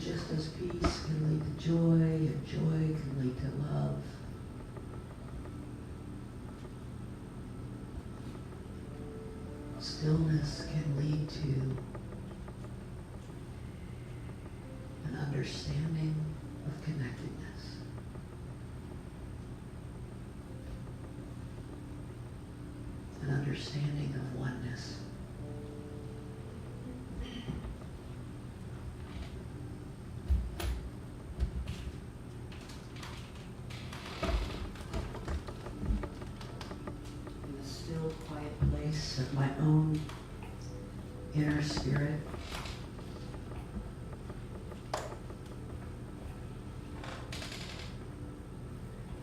just as peace can lead to joy, and joy can lead to love. Stillness can lead to an understanding of connectedness. An understanding of oneness. In the still, quiet place of my own inner spirit,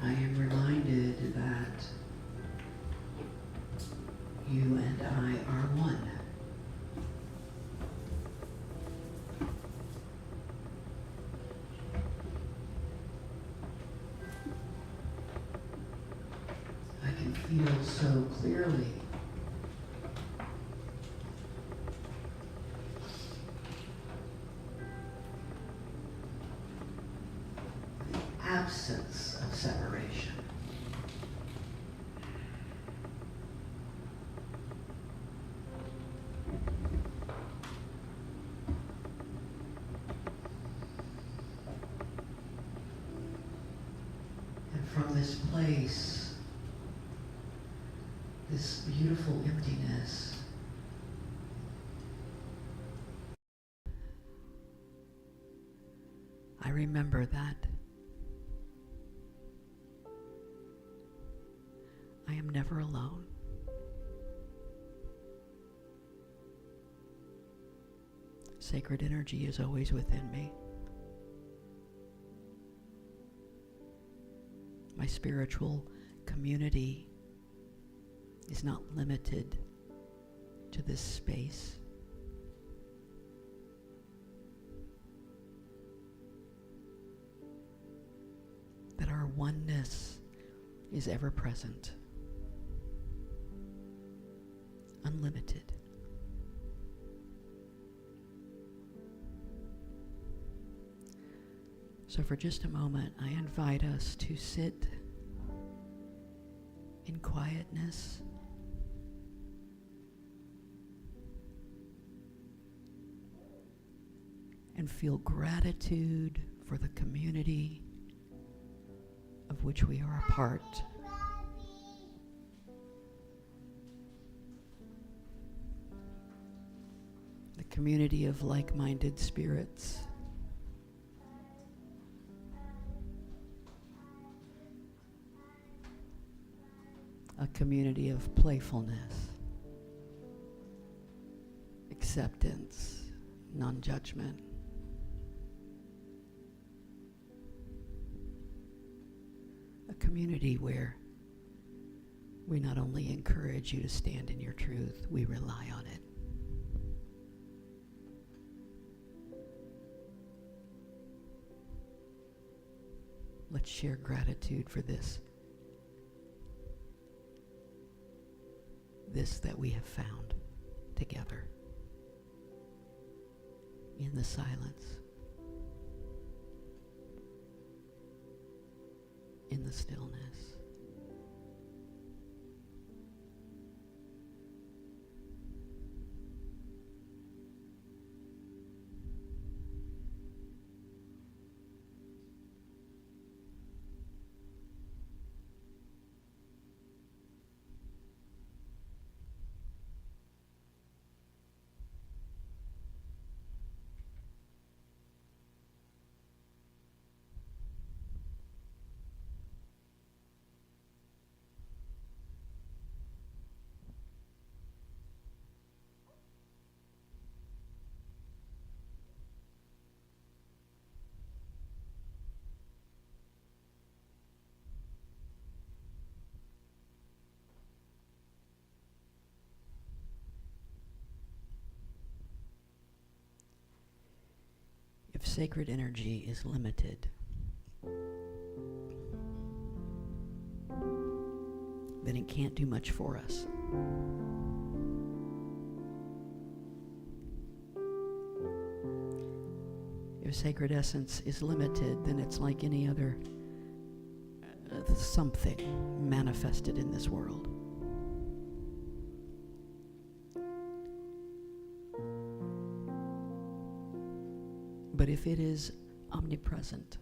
I am reminded that you and I are one. I can feel so clearly the absence of separation. And from this place, this beautiful emptiness, I remember that I am never alone. Sacred energy is always within me. My spiritual community is not limited to this space. That our oneness is ever present, unlimited. So for just a moment, I invite us to sit in quietness, and feel gratitude for the community of which we are a part. The community of like-minded spirits. A community of playfulness, acceptance, non-judgment. A community where we not only encourage you to stand in your truth, we rely on it. Let's share gratitude for this that we have found together in the silence, in the stillness. If sacred energy is limited, then it can't do much for us. If sacred essence is limited, then it's like any other something manifested in this world. But if it is omnipresent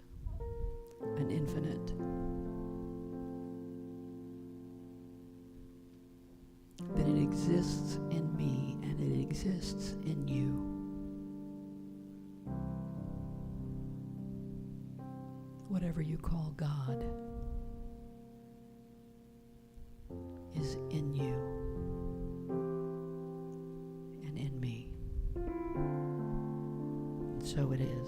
and infinite, then it exists in me and it exists in you. Whatever you call God is in you and in me. And so it is.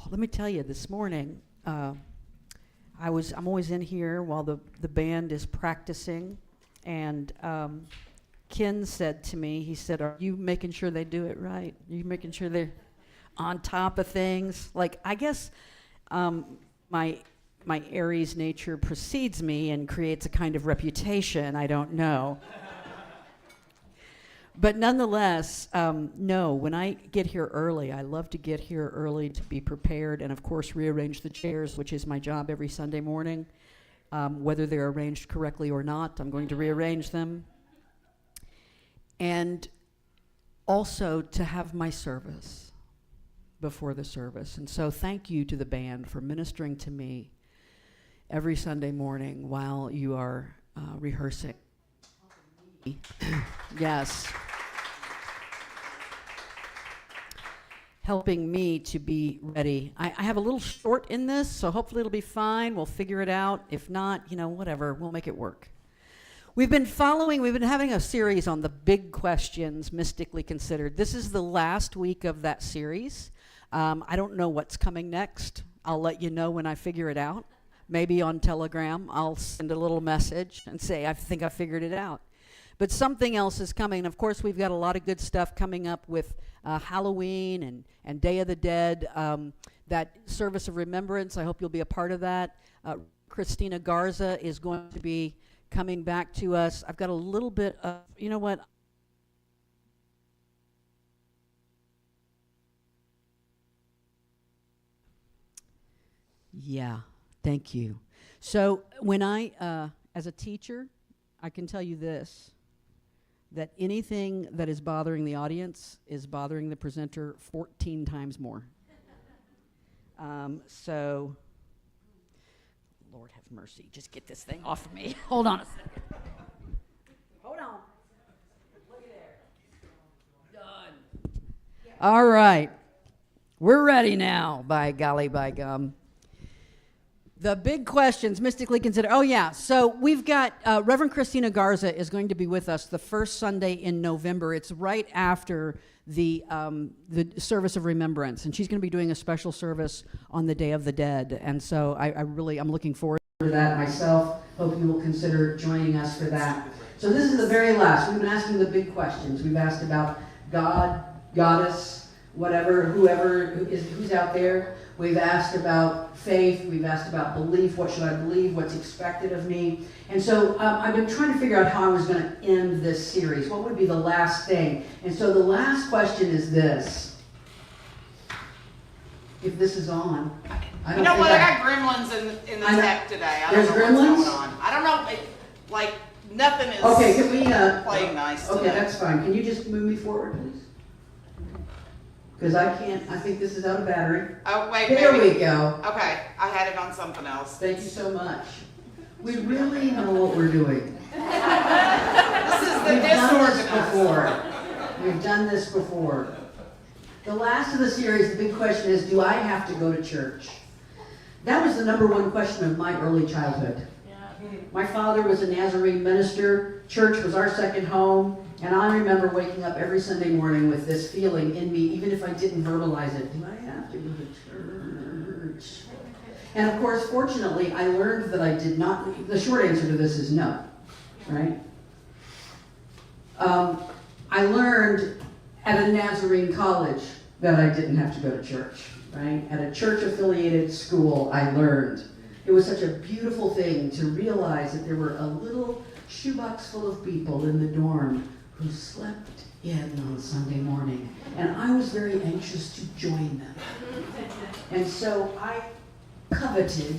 Let me tell you, this morning, I'm always in here while the band is practicing, and Ken said to me, he said, "Are you making sure they do it right? Are you making sure they're on top of things?" Like, I guess my Aries nature precedes me and creates a kind of reputation. I don't know. But nonetheless, no, when I get here early, I love to get here early to be prepared and, of course, rearrange the chairs, which is my job every Sunday morning. Whether they're arranged correctly or not, I'm going to rearrange them. And also to have my service before the service. And so thank you to the band for ministering to me every Sunday morning while you are rehearsing. Yes. Helping me to be ready. I have a little short in this, so hopefully it'll be fine. We'll figure it out. If not, whatever, we'll make it work. We've been having a series on the big questions, mystically considered. This is the last week of that series. I don't know what's coming next. I'll let you know when I figure it out. Maybe on Telegram, I'll send a little message and say, I think I figured it out. But something else is coming. Of course, we've got a lot of good stuff coming up with Halloween and Day of the Dead. That service of remembrance, I hope you'll be a part of that. Christina Garza is going to be coming back to us. I've got a little bit of, you know what? Yeah, thank you. So when as a teacher, I can tell you this, that anything that is bothering the audience is bothering the presenter 14 times more. So, Lord have mercy, just get this thing off of me. Hold on a second. Hold on. Look at there. Done. All right. We're ready now, by golly, by gum. The big questions, mystically considered. Oh, yeah. So we've got Reverend Christina Garza is going to be with us the first Sunday in November. It's right after the service of remembrance, and she's going to be doing a special service on the Day of the Dead. And so I'm looking forward to that myself. Hope you will consider joining us for that. So this is the very last. We've been asking the big questions. We've asked about God, goddess, whatever, who's out there. We've asked about faith. We've asked about belief. What should I believe? What's expected of me? And so I've been trying to figure out how I was going to end this series. What would be the last thing? And so the last question is this. If this is on. I got gremlins in the tech today. I don't know what's going on. I don't know. Nothing is can we, playing nice today. Okay, that's fine. Can you just move me forward, please? Because I think this is out of battery. Oh, wait, There we go. Okay, I had it on something else. Thank you so much. We really know what we're doing. This is the disorganized. We've done this before. The last of the series, the big question is, do I have to go to church? That was the number one question of my early childhood. My father was a Nazarene minister. Church was our second home. And I remember waking up every Sunday morning with this feeling in me, even if I didn't verbalize it, do I have to go to church? And of course, fortunately, I learned that I did not. The short answer to this is no, right? I learned at a Nazarene college that I didn't have to go to church, right? At a church-affiliated school, I learned. It was such a beautiful thing to realize that there were a little shoebox full of people in the dorm who slept in on Sunday morning. And I was very anxious to join them. And so I coveted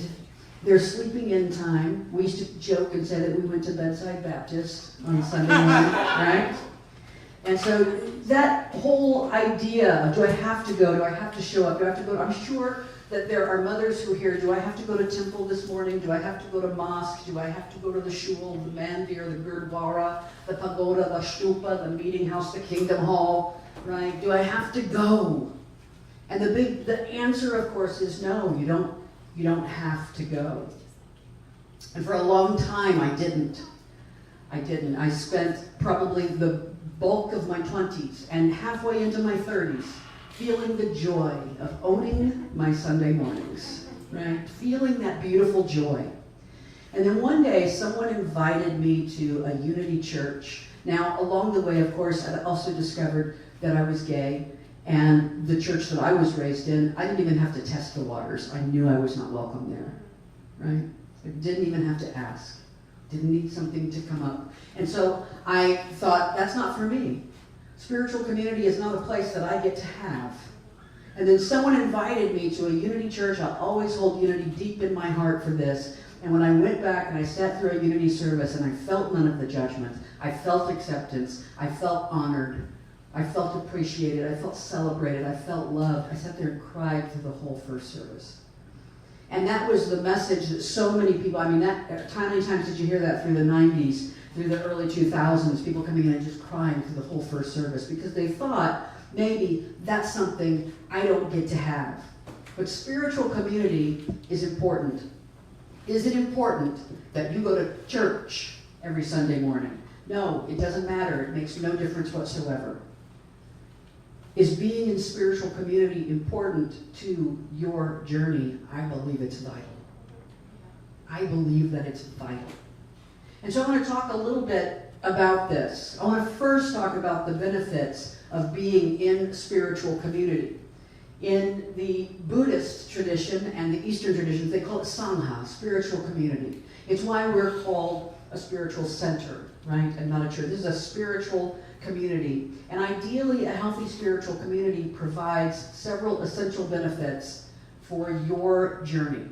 their sleeping in time. We used to joke and say that we went to Bedside Baptist on Sunday morning, right? And so that whole idea of, do I have to go? Do I have to show up? Do I have to go? I'm sure that there are mothers who hear, do I have to go to temple this morning? Do I have to go to mosque? Do I have to go to the shul, the mandir, the gurdwara, the pagoda, the stupa, the meeting house, the kingdom hall, right? Do I have to go? And the answer, of course, is no, you don't have to go. And for a long time, I didn't. I spent probably the bulk of my 20s and halfway into my 30s feeling the joy of owning my Sunday mornings, right? Feeling that beautiful joy. And then one day, someone invited me to a Unity church. Now, along the way, of course, I also discovered that I was gay, and the church that I was raised in, I didn't even have to test the waters. I knew I was not welcome there, right? I didn't even have to ask. Didn't need something to come up. And so I thought, that's not for me. Spiritual community is not a place that I get to have. And then someone invited me to a Unity church. I'll always hold Unity deep in my heart for this. And when I went back and I sat through a Unity service and I felt none of the judgment, I felt acceptance, I felt honored, I felt appreciated, I felt celebrated, I felt loved. I sat there and cried through the whole first service. And that was the message that so many people, how many times did you hear that through the 90s? Through the early 2000s, people coming in and just crying through the whole first service because they thought maybe that's something I don't get to have. But spiritual community is important. Is it important that you go to church every Sunday morning? No, it doesn't matter. It makes no difference whatsoever. Is being in spiritual community important to your journey? I believe it's vital. I believe that it's vital. And so I want to talk a little bit about this. I want to first talk about the benefits of being in spiritual community. In the Buddhist tradition and the Eastern traditions, they call it Sangha, spiritual community. It's why we're called a spiritual center, right, and not a church. This is a spiritual community. And ideally, a healthy spiritual community provides several essential benefits for your journey.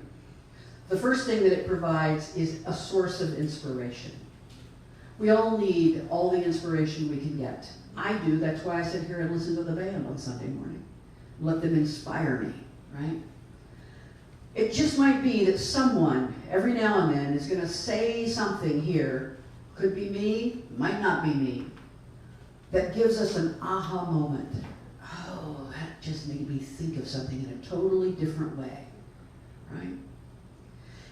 The first thing that it provides is a source of inspiration. We all need all the inspiration we can get. I do. That's why I sit here and listen to the band on Sunday morning. Let them inspire me, right? It just might be that someone, every now and then, is going to say something here, could be me, might not be me, that gives us an aha moment. Oh, that just made me think of something in a totally different way, right?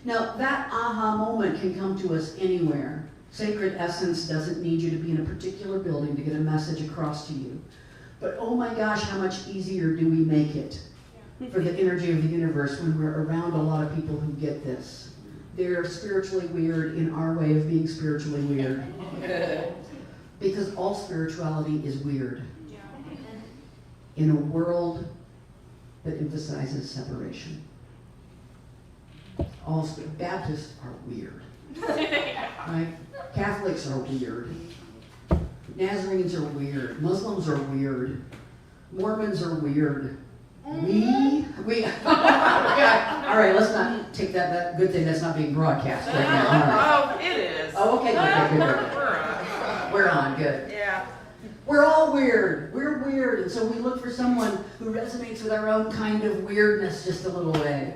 Now, that aha moment can come to us anywhere. Sacred Essence doesn't need you to be in a particular building to get a message across to you. But oh my gosh, how much easier do we make it for the energy of the universe when we're around a lot of people who get this. They're spiritually weird in our way of being spiritually weird. Because all spirituality is weird. In a world that emphasizes separation. All Baptists are weird. Right? Catholics are weird. Nazarenes are weird. Muslims are weird. Mormons are weird. We all right, let's not take that good thing that's not being broadcast right now. Right. Oh, it is. Oh, okay, good. We're on, good. Yeah. We're all weird. We're weird, and so we look for someone who resonates with our own kind of weirdness just a little way.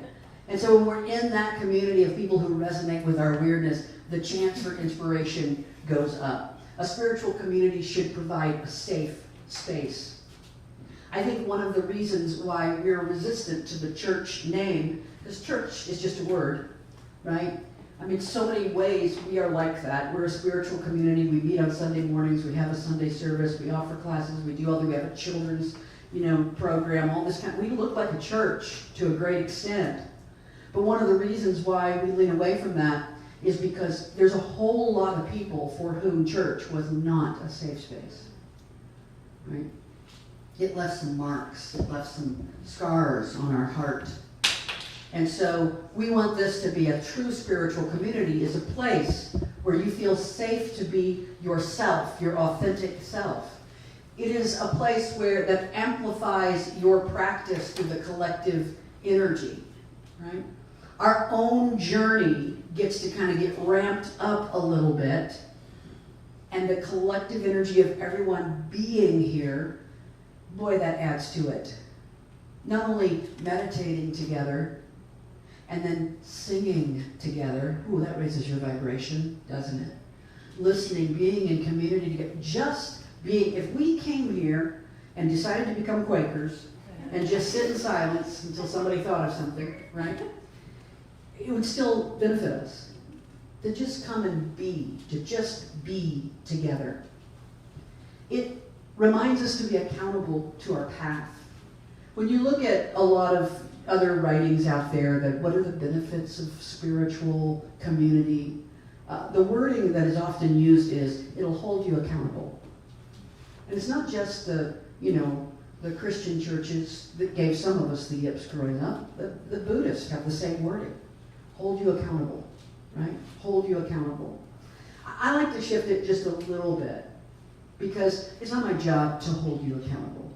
And so when we're in that community of people who resonate with our weirdness, the chance for inspiration goes up. A spiritual community should provide a safe space. I think one of the reasons why we're resistant to the church name, because church is just a word, right? I mean, so many ways we are like that. We're a spiritual community. We meet on Sunday mornings. We have a Sunday service. We offer classes. We do all that. We have a children's, program. All this kind. We look like a church to a great extent. But one of the reasons why we lean away from that is because there's a whole lot of people for whom church was not a safe space, right? It left some marks. It left some scars on our heart. And so we want this to be a true spiritual community, is a place where you feel safe to be yourself, your authentic self. It is a place that amplifies your practice through the collective energy, right? Our own journey gets to kind of get ramped up a little bit, and the collective energy of everyone being here, boy, that adds to it. Not only meditating together, and then singing together. Ooh, that raises your vibration, doesn't it? Listening, being in community together, just being. If we came here and decided to become Quakers and just sit in silence until somebody thought of something, right? It would still benefit us to just come and be, to just be together. It reminds us to be accountable to our path. When you look at a lot of other writings out there, that what are the benefits of spiritual community, the wording that is often used is, it'll hold you accountable. And it's not just the Christian churches that gave some of us the yips growing up. The Buddhists have the same wording. Hold you accountable, right? Hold you accountable. I like to shift it just a little bit, because it's not my job to hold you accountable.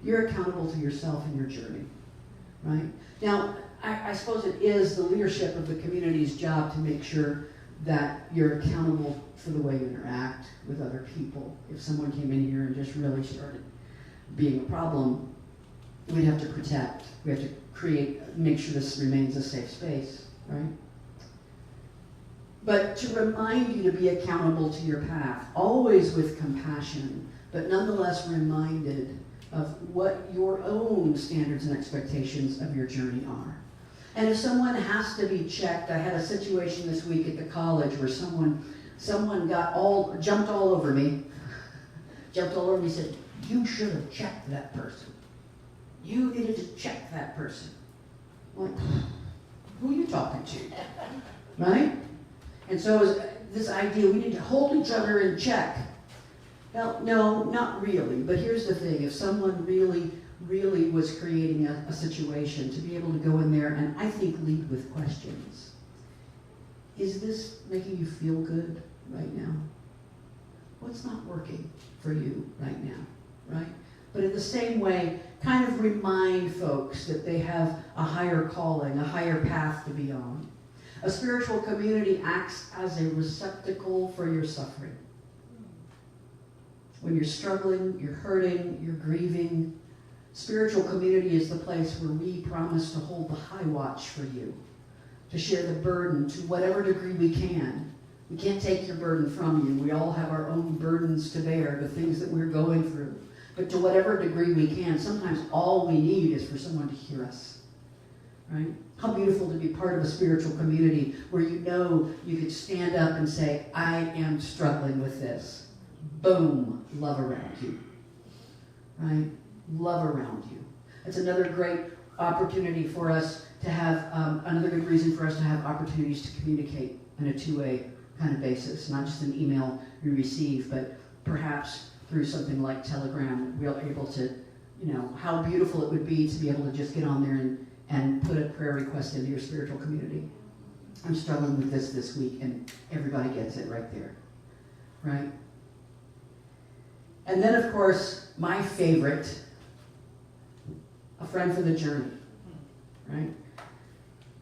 You're accountable to yourself and your journey, right? Now, I suppose it is the leadership of the community's job to make sure that you're accountable for the way you interact with other people. If someone came in here and just really started being a problem, we'd have to protect. We have to make sure this remains a safe space, right? But to remind you to be accountable to your path, always with compassion, but nonetheless reminded of what your own standards and expectations of your journey are. And if someone has to be checked, I had a situation this week at the college where someone jumped all over me, said, "You should have checked that person. You needed to check that person." I'm like, who are you talking to? Right? And so this idea we need to hold each other in check. Well, no, not really. But here's the thing. If someone really was creating a situation, to be able to go in there and I think lead with questions. Is this making you feel good right now? What's not working for you right now, right? But in the same way, kind of remind folks that they have a higher calling, a higher path to be on. A spiritual community acts as a receptacle for your suffering. When you're struggling, you're hurting, you're grieving, spiritual community is the place where we promise to hold the high watch for you, to share the burden to whatever degree we can. We can't take your burden from you. We all have our own burdens to bear, the things that we're going through. But to whatever degree we can, sometimes all we need is for someone to hear us. Right? How beautiful to be part of a spiritual community where you know you could stand up and say, I am struggling with this. Boom, love around you. Right? Love around you. That's another great opportunity for us to have, another good reason for us to have opportunities to communicate in a two-way kind of basis. Not just an email we receive, but perhaps through something like Telegram, we're able to, how beautiful it would be to be able to just get on there and put a prayer request into your spiritual community. I'm struggling with this week, and everybody gets it right there, right? And then, of course, my favorite, a friend for the journey, right?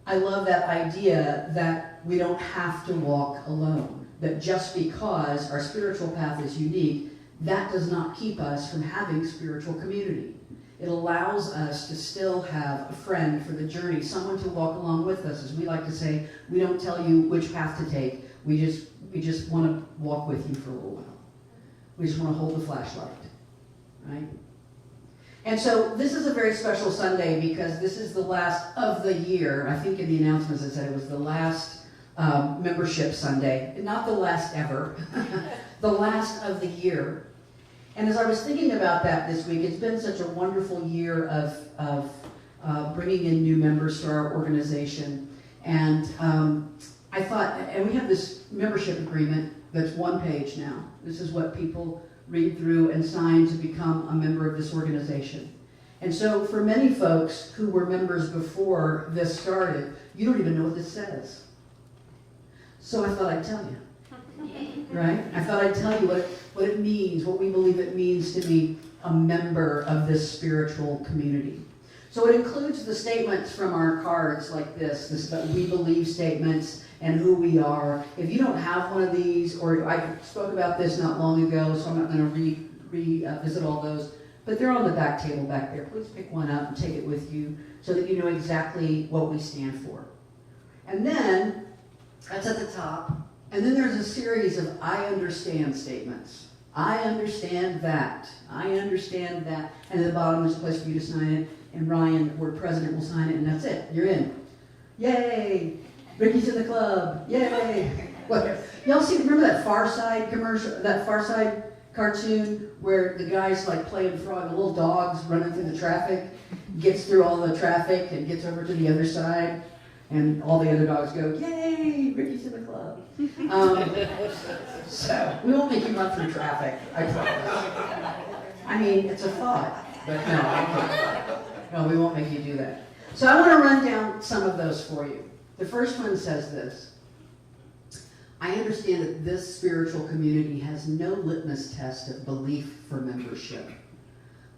I love that idea that we don't have to walk alone, that just because our spiritual path is unique, that does not keep us from having spiritual community. It allows us to still have a friend for the journey, someone to walk along with us. As we like to say, we don't tell you which path to take. We just want to walk with you for a little while. We just want to hold the flashlight, right? And so this is a very special Sunday because this is the last of the year. I think in the announcements it said it was the last membership Sunday. Not the last ever, the last of the year. And as I was thinking about that this week, it's been such a wonderful year of bringing in new members to our organization. And I thought, and we have this membership agreement that's one page now. This is what people read through and sign to become a member of this organization. And so for many folks who were members before this started, you don't even know what this says. So I thought I'd tell you. Right? I thought I'd tell you what it means, what we believe it means to be a member of this spiritual community. So it includes the statements from our cards like this we believe statements and who we are. If you don't have one of these, or I spoke about this not long ago, so I'm not going to revisit all those, but they're on the back table back there. Please pick one up and take it with you so that you know exactly what we stand for. And then, that's at the top. And then there's a series of I understand statements. I understand that. I understand that. And at the bottom there's a place for you to sign it. And Ryan, the board president, will sign it, and that's it. You're in. Yay! Ricky's in the club. Yay! What? Y'all remember that Far Side commercial, that Far Side cartoon where the guy's like playing frog, the little dog's running through the traffic, gets through all the traffic and gets over to the other side, and all the other dogs go, yay! Ricky's in the club. So, we won't make you run through traffic, I promise. I mean, it's a thought, but no, we won't make you do that. So I want to run down some of those for you. The first one says this: I understand that this spiritual community has no litmus test of belief for membership,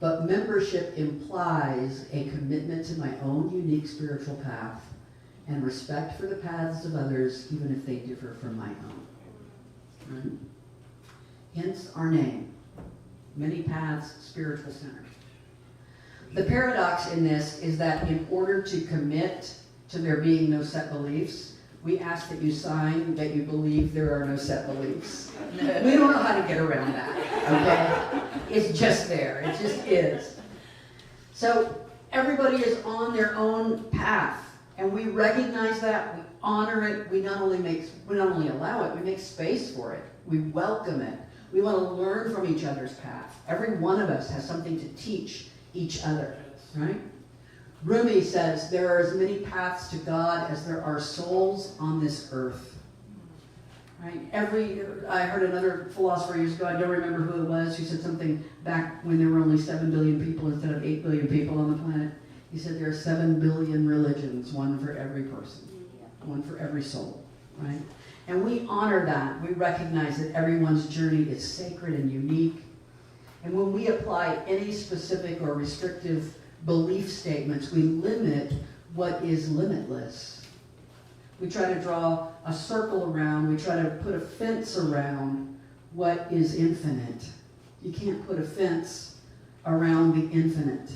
but membership implies a commitment to my own unique spiritual path and respect for the paths of others, even if they differ from my own. Right? Hence our name, Many Paths Spiritual Center. The paradox in this is that in order to commit to there being no set beliefs, we ask that you sign that you believe there are no set beliefs. We don't know how to get around that, okay? It's just there, it just is. So everybody is on their own path, and we recognize that, we honor it, we not only allow it, we make space for it, we welcome it. We want to learn from each other's path. Every one of us has something to teach each other, right? Rumi says, there are as many paths to God as there are souls on this earth. right? I heard another philosopher years ago, I don't remember who it was, who said something back when there were only 7 billion people instead of 8 billion people on the planet. He said there are 7 billion religions, one for every person, one for every soul, right? And we honor that. We recognize that everyone's journey is sacred and unique. And when we apply any specific or restrictive belief statements, we limit what is limitless. We try to draw a circle around, we try to put a fence around what is infinite. You can't put a fence around the infinite.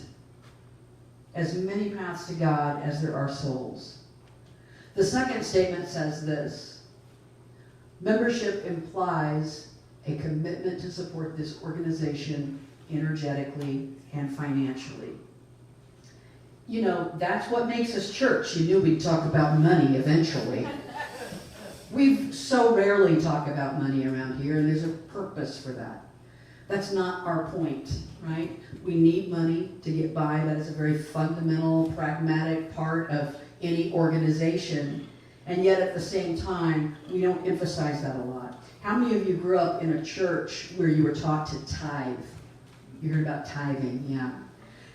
As many paths to God as there are souls. The second statement says this: membership implies a commitment to support this organization energetically and financially. You know, that's what makes us church. You knew we'd talk about money eventually. We so rarely talk about money around here, and there's a purpose for that. That's not our point, right? We need money to get by. That is a very fundamental, pragmatic part of any organization. And yet at the same time, we don't emphasize that a lot. How many of you grew up in a church where you were taught to tithe? You heard about tithing, yeah.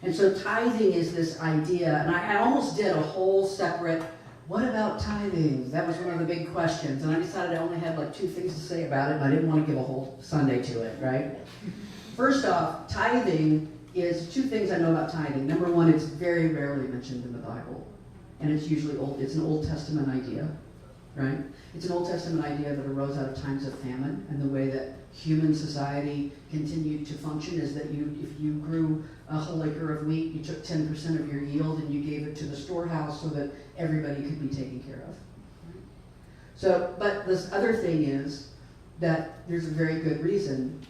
And so tithing is this idea, and I almost did a whole separate, what about tithing? That was one of the big questions, and I decided I only had like 2 things to say about it, and I didn't want to give a whole Sunday to it, right? First off, tithing is 2 things I know about tithing. Number one, it's very rarely mentioned in the Bible. And it's usually it's an Old Testament idea, right? It's an Old Testament idea that arose out of times of famine, and the way that human society continued to function is that if you grew a whole acre of wheat, you took 10% of your yield and you gave it to the storehouse so that everybody could be taken care of. So, but this other thing is that there's a very good reason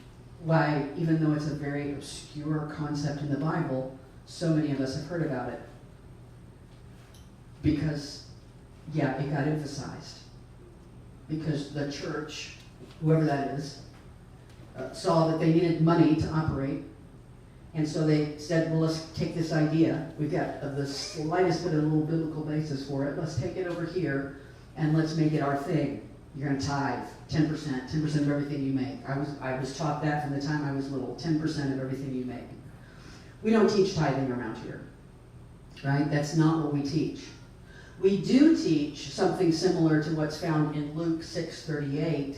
why, even though it's a very obscure concept in the Bible, so many of us have heard about it. Because, yeah, it got emphasized. Because the church, whoever that is, saw that they needed money to operate. And so they said, well, let's take this idea. We've got the slightest bit of a little biblical basis for it. Let's take it over here and let's make it our thing. You're going to tithe 10% of everything you make. I was taught that from the time I was little, 10% of everything you make. We don't teach tithing around here, right? That's not what we teach. We do teach something similar to what's found in Luke 6:38.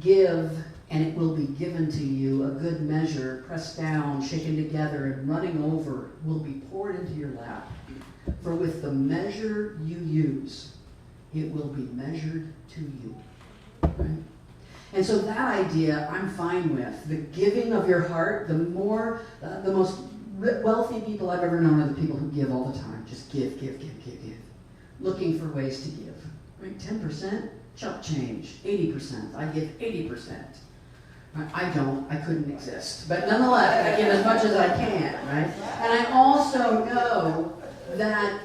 Give, and it will be given to you, a good measure, pressed down, shaken together, and running over, will be poured into your lap. For with the measure you use, it will be measured to you. Right? And so that idea I'm fine with. The giving of your heart, the most wealthy people I've ever known are the people who give all the time. Just give. Looking for ways to give. Right? 10%, chump change. 80%, I give 80%. I don't, I couldn't exist. But nonetheless, I give as much as I can, right? And I also know that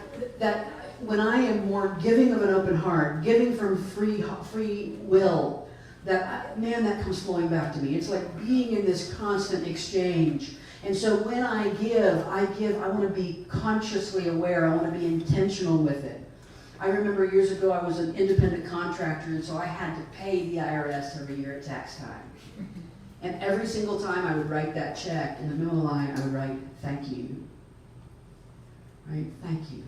when I am more giving of an open heart, giving from free will, that comes flowing back to me. It's like being in this constant exchange. And so when I give, I want to be consciously aware. I want to be intentional with it. I remember years ago I was an independent contractor, and so I had to pay the IRS every year at tax time. And every single time I would write that check, in the middle of the line I would write, thank you. Right? Thank you.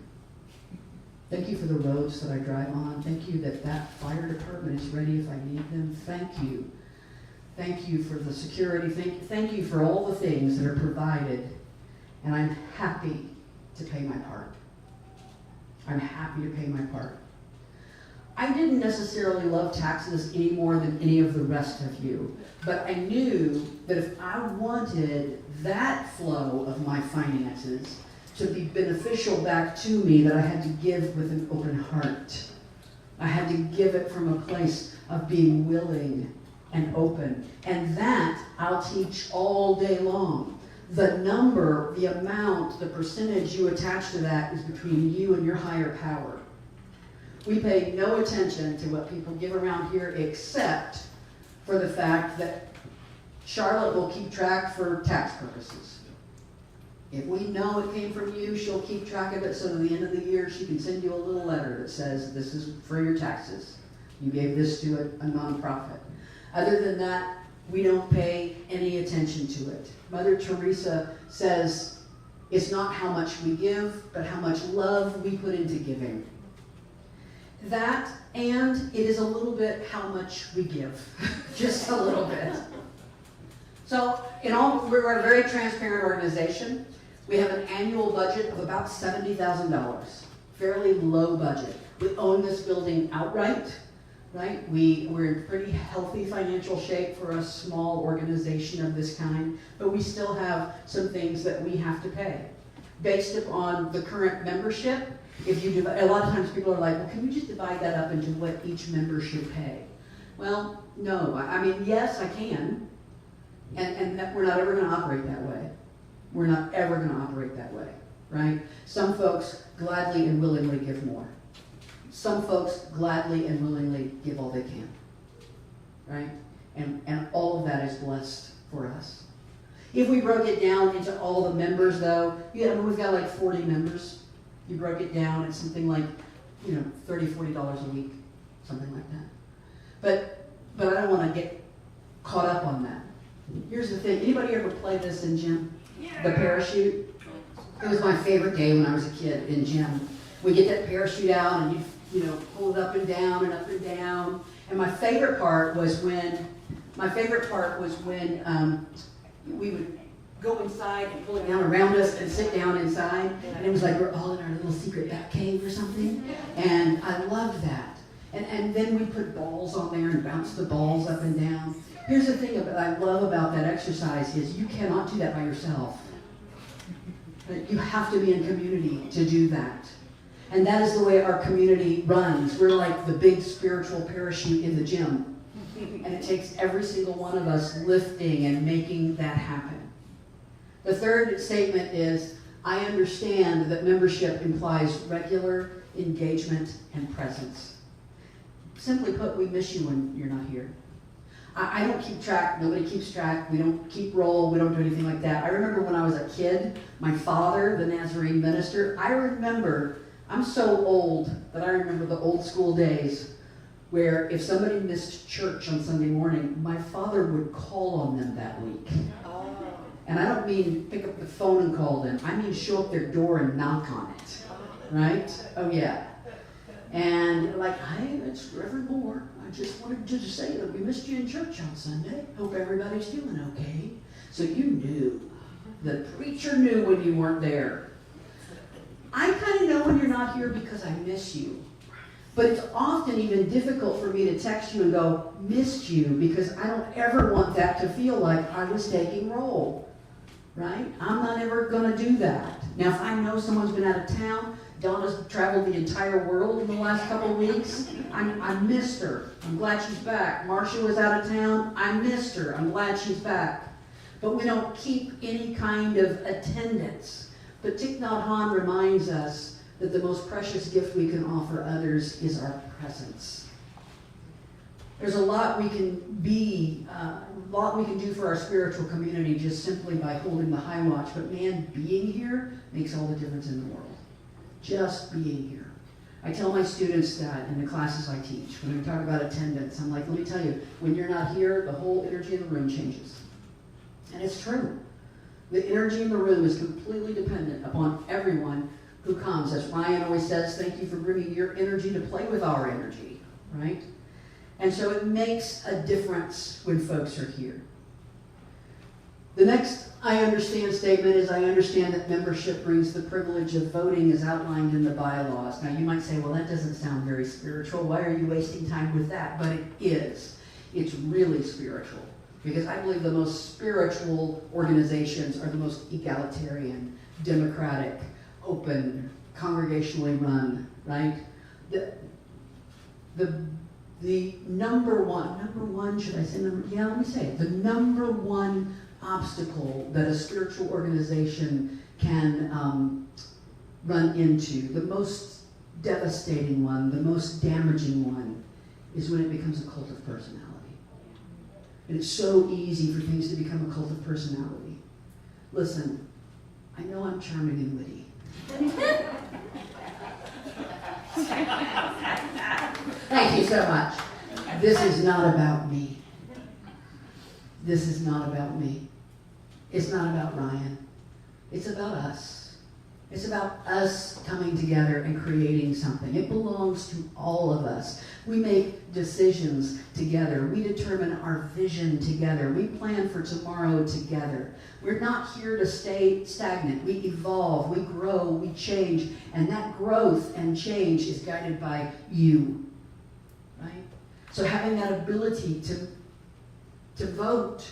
Thank you for the roads that I drive on. Thank you that fire department is ready if I need them. Thank you. Thank you for the security. Thank you for all the things that are provided. And I'm happy to pay my part. I'm happy to pay my part. I didn't necessarily love taxes any more than any of the rest of you. But I knew that if I wanted that flow of my finances to be beneficial back to me, that I had to give with an open heart. I had to give it from a place of being willing and open. And that I'll teach all day long. The number, the amount, the percentage you attach to that is between you and your higher power. We pay no attention to what people give around here except for the fact that Charlotte will keep track for tax purposes. If we know it came from you, she'll keep track of it so at the end of the year she can send you a little letter that says, this is for your taxes. You gave this to a nonprofit. Other than that, we don't pay any attention to it. Mother Teresa says, it's not how much we give, but how much love we put into giving. That, and it is a little bit how much we give. Just a little bit. So, we're a very transparent organization. We have an annual budget of about $70,000. Fairly low budget. We own this building outright, right? We're in pretty healthy financial shape for a small organization of this kind, but we still have some things that we have to pay. Based upon the current membership, a lot of times people are like, well, can you just divide that up into what each member should pay? Well, no. I mean, yes, I can. And we're not ever going to operate that way. We're not ever going to operate that way, right? Some folks gladly and willingly give more. Some folks gladly and willingly give all they can, right? And all of that is blessed for us. If we broke it down into all the members, though, we've got like 40 members. You broke it down, it's something like, $30, $40 a week, something like that. But I don't want to get caught up on that. Here's the thing. Anybody ever play this in gym? Yeah. The parachute? It was my favorite day when I was a kid in gym. We get that parachute out and you pull it up and down and up and down. And my favorite part was when we would go inside and pull it down around us and sit down inside. And it was like we're all in our little secret back cave or something. And I loved that. And then we put balls on there and bounce the balls up and down. Here's the thing that I love about that exercise is you cannot do that by yourself. You have to be in community to do that. And that is the way our community runs. We're like the big spiritual parachute in the gym. And it takes every single one of us lifting and making that happen. The third statement is, I understand that membership implies regular engagement and presence. Simply put, we miss you when you're not here. I don't keep track, nobody keeps track, we don't keep roll, we don't do anything like that. I remember when I was a kid, my father, the Nazarene minister, I'm so old that I remember the old school days where if somebody missed church on Sunday morning, my father would call on them that week. And I don't mean pick up the phone and call them, I mean show up their door and knock on it, right? Oh yeah. And like, hey, it's Reverend Moore. I just wanted to just say that we missed you in church on Sunday. Hope everybody's doing okay. So you knew. The preacher knew when you weren't there. I kind of know when you're not here because I miss you. But it's often even difficult for me to text you and go, missed you, because I don't ever want that to feel like I was taking roll. Right? I'm not ever going to do that. Now, if I know someone's been out of town, Donna's traveled the entire world in the last couple of weeks. I missed her. I'm glad she's back. Marcia was out of town. I missed her. I'm glad she's back. But we don't keep any kind of attendance. But Thich Nhat Hanh reminds us that the most precious gift we can offer others is our presence. There's a lot we can do for our spiritual community just simply by holding the high watch. But man, being here makes all the difference in the world. Just being here. I tell my students that in the classes I teach. When we talk about attendance, I'm like, let me tell you, when you're not here, the whole energy in the room changes. And it's true. The energy in the room is completely dependent upon everyone who comes. As Ryan always says, thank you for bringing your energy to play with our energy, right? And so it makes a difference when folks are here. The next I understand statement is I understand that membership brings the privilege of voting as outlined in the bylaws. Now you might say, well, that doesn't sound very spiritual. Why are you wasting time with that? But it is. It's really spiritual. Because I believe the most spiritual organizations are the most egalitarian, democratic, open, congregationally run, right? The number one, should I say number? Yeah, let me say it. The number one obstacle that a spiritual organization can run into, the most devastating one, the most damaging one, is when it becomes a cult of personality. And it's so easy for things to become a cult of personality. Listen, I know I'm charming and witty. Thank you so much. This is not about me. This is not about me. It's not about Ryan. It's about us. It's about us coming together and creating something. It belongs to all of us. We make decisions together. We determine our vision together. We plan for tomorrow together. We're not here to stay stagnant. We evolve, we grow, we change, and that growth and change is guided by you, right? So having that ability to vote,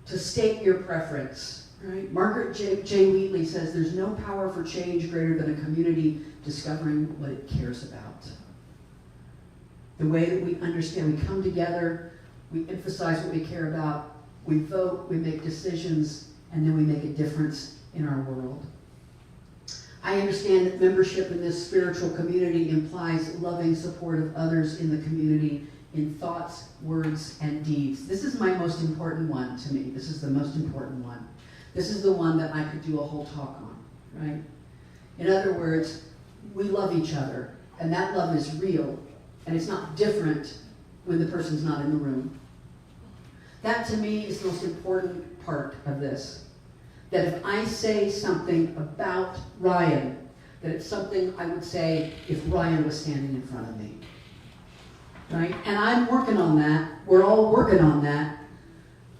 to state your preference, right? Margaret J. Wheatley says there's no power for change greater than a community discovering what it cares about. The way that we understand, we come together, we emphasize what we care about, we vote, we make decisions, and then we make a difference in our world. I understand that membership in this spiritual community implies loving support of others in the community in thoughts, words, and deeds. This is my most important one to me. This is the most important one. This is the one that I could do a whole talk on, right? In other words, we love each other, and that love is real, and it's not different when the person's not in the room. That to me is the most important part of this. That if I say something about Ryan, that it's something I would say if Ryan was standing in front of me. Right? And I'm working on that. We're all working on that.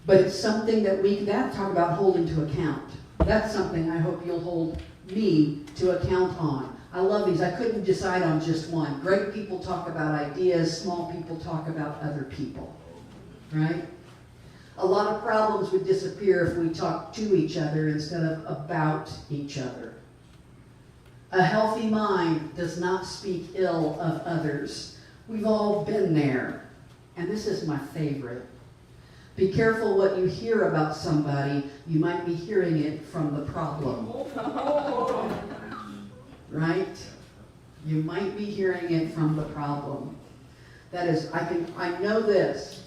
But it's something that we can talk about holding to account. That's something I hope you'll hold me to account on. I love these. I couldn't decide on just one. Great people talk about ideas. Small people talk about other people. Right? A lot of problems would disappear if we talked to each other instead of about each other. A healthy mind does not speak ill of others. We've all been there. And this is my favorite. Be careful what you hear about somebody. You might be hearing it from the problem. Right? You might be hearing it from the problem. That is, I know this,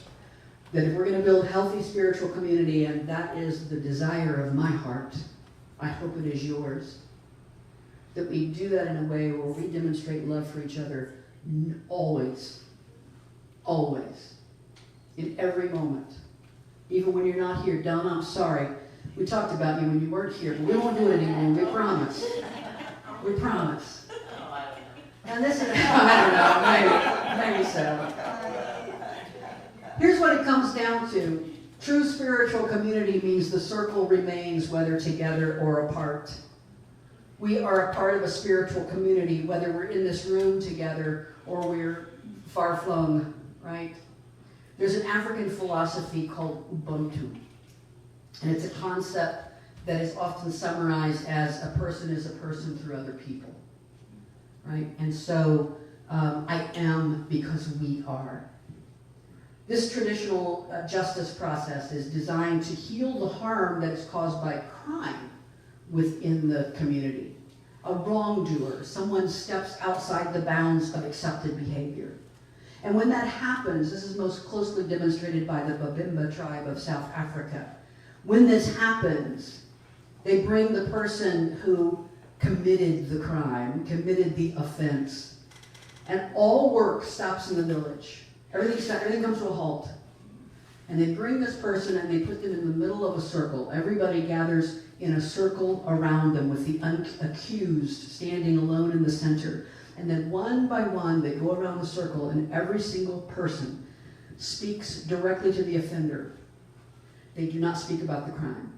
that if we're going to build healthy spiritual community, and that is the desire of my heart, I hope it is yours, that we do that in a way where we demonstrate love for each other always, always, in every moment. Even when you're not here. Donna, I'm sorry. We talked about you when you weren't here, but we won't do it anymore. We promise. We promise. And this is, I don't know, maybe so. Here's what it comes down to. True spiritual community means the circle remains whether together or apart. We are a part of a spiritual community, whether we're in this room together or we're far flung, right? There's an African philosophy called Ubuntu. And it's a concept that is often summarized as a person is a person through other people, right? And so I am because we are. This traditional justice process is designed to heal the harm that is caused by crime within the community. A wrongdoer, someone steps outside the bounds of accepted behavior. And when that happens, this is most closely demonstrated by the Babimba tribe of South Africa. When this happens, they bring the person who committed the crime, committed the offense, and all work stops in the village. Everything comes to a halt. And they bring this person and they put them in the middle of a circle. Everybody gathers in a circle around them with the accused standing alone in the center. And then one by one they go around the circle and every single person speaks directly to the offender. They do not speak about the crime.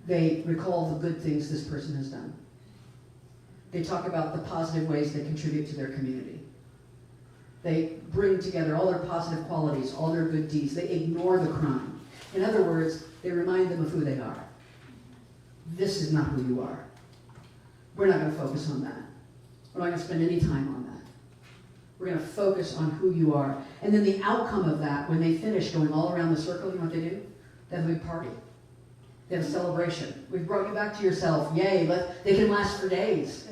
They recall the good things this person has done. They talk about the positive ways they contribute to their community. They bring together all their positive qualities, all their good deeds. They ignore the crime. In other words, they remind them of who they are. This is not who you are. We're not going to focus on that. We're not going to spend any time on that. We're going to focus on who you are. And then the outcome of that, when they finish going all around the circle, you know what they do? They have a big party. They have a celebration. We've brought you back to yourself. Yay. They can last for days.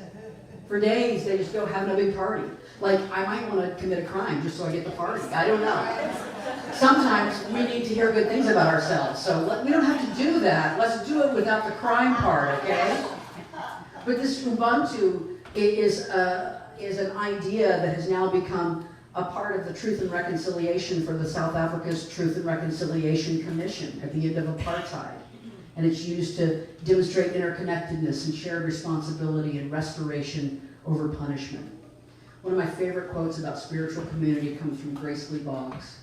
For days, they just go having a big party. Like, I might want to commit a crime just so I get the party. I don't know. Sometimes we need to hear good things about ourselves. So we don't have to do that. Let's do it without the crime part, okay? But this Ubuntu is an idea that has now become a part of the Truth and Reconciliation for the South Africa's Truth and Reconciliation Commission at the end of apartheid. And it's used to demonstrate interconnectedness and shared responsibility and restoration over punishment. One of my favorite quotes about spiritual community comes from Grace Lee Boggs.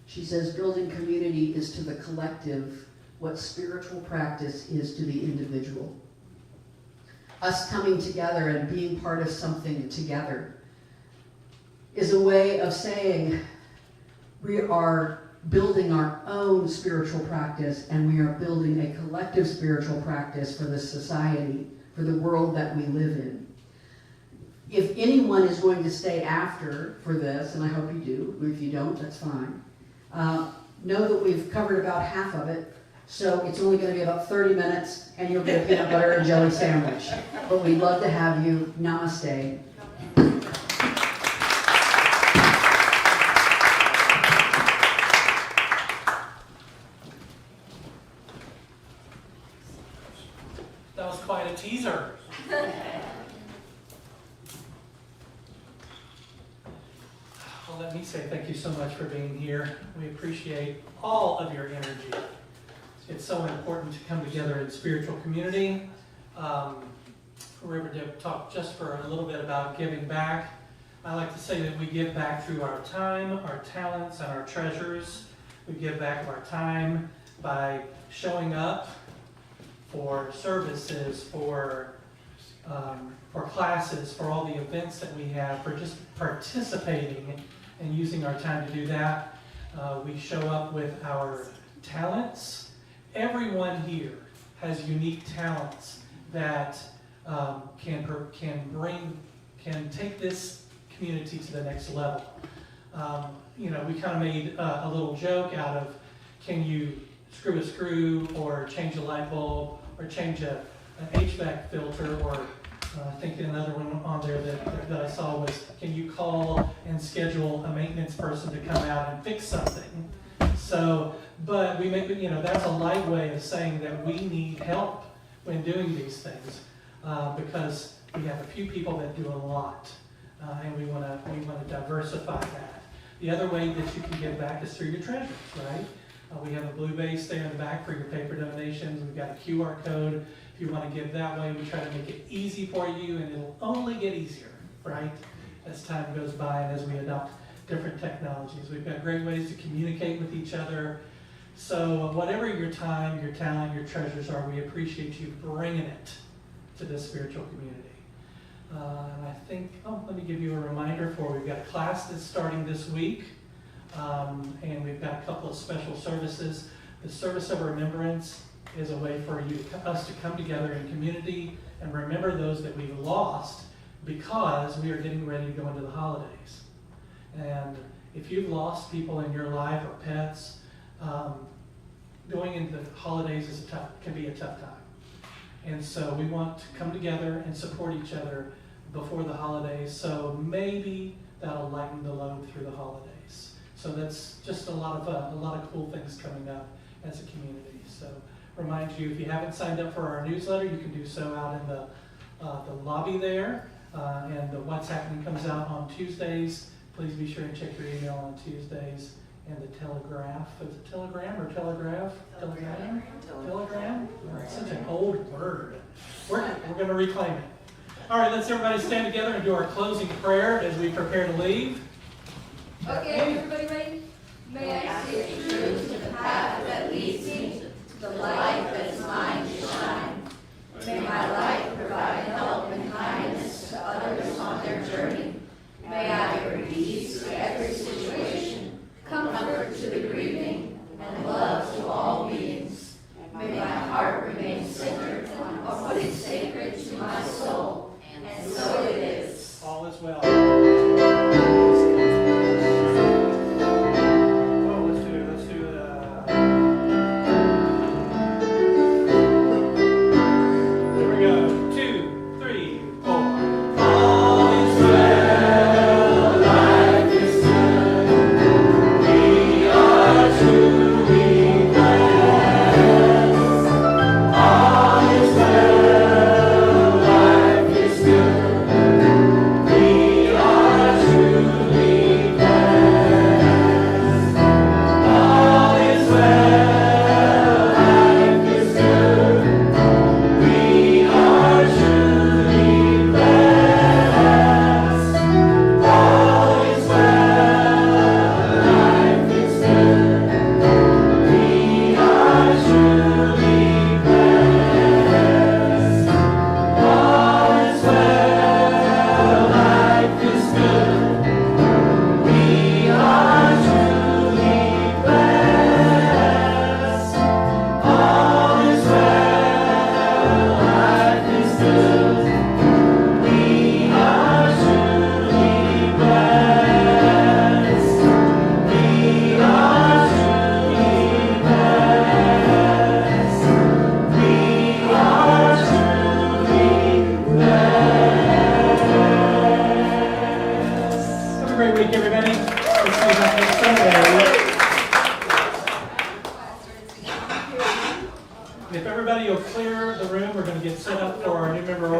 She says, building community is to the collective what spiritual practice is to the individual. Us coming together and being part of something together is a way of saying we are building our own spiritual practice, and we are building a collective spiritual practice for the society, for the world that we live in. If anyone is going to stay after for this, and I hope you do, if you don't, that's fine, know that we've covered about half of it, so it's only going to be about 30 minutes, and you'll get a peanut butter and jelly sandwich. But we'd love to have you. Namaste. That was quite a teaser. Well, let me say thank you so much for being here. We appreciate all of your energy. It's so important to come together in spiritual community. River Dip talked just for a little bit about giving back. I like to say that we give back through our time, our talents, and our treasures. We give back our time by showing up for services, for classes, for all the events that we have, for just participating and using our time to do that. We show up with our talents. Everyone here has unique talents that can take this community to the next level. We kind of made a little joke out of, can you screw a screw, or change a light bulb, or change an HVAC filter, or I think another one on there that I saw was, can you call and schedule a maintenance person to come out and fix something? So, but we make, that's a light way of saying that we need help when doing these things, because we have a few people that do a lot, and we want to diversify that. The other way that you can give back is through your treasures, right? We have a blue base there in the back for your paper donations. We've got a QR code. If you want to give that way, we try to make it easy for you, and it'll only get easier, right, as time goes by and as we adopt different technologies. We've got great ways to communicate with each other. So whatever your time, your talent, your treasures are, we appreciate you bringing it to this spiritual community. And I think, let me give you a reminder we've got a class that's starting this week. And we've got a couple of special services. The service of remembrance is a way for us to come together in community and remember those that we've lost, because we are getting ready to go into the holidays. And if you've lost people in your life or pets, going into the holidays can be a tough time. And so we want to come together and support each other before the holidays. So maybe that'll lighten the load through the holidays. So that's just a lot of cool things coming up as a community. So remind you, if you haven't signed up for our newsletter, you can do so out in the lobby there. And the What's Happening comes out on Tuesdays. Please be sure and check your email on Tuesdays. And the Telegraph, is it Telegram or Telegraph? Telegram? Telegram? It's such an old word. We're going to reclaim it. All right, let's everybody stand together and do our closing prayer as we prepare to leave. Okay, everybody ready? May I stay true to the path that leads me to the light that is mine to shine. May my light provide help and kindness to others on their journey. May I bring peace to every situation, comfort to the grieving, and love to all beings. May my heart remain centered on what is sacred to my soul, and so it is. All is well. Here we go. for our new member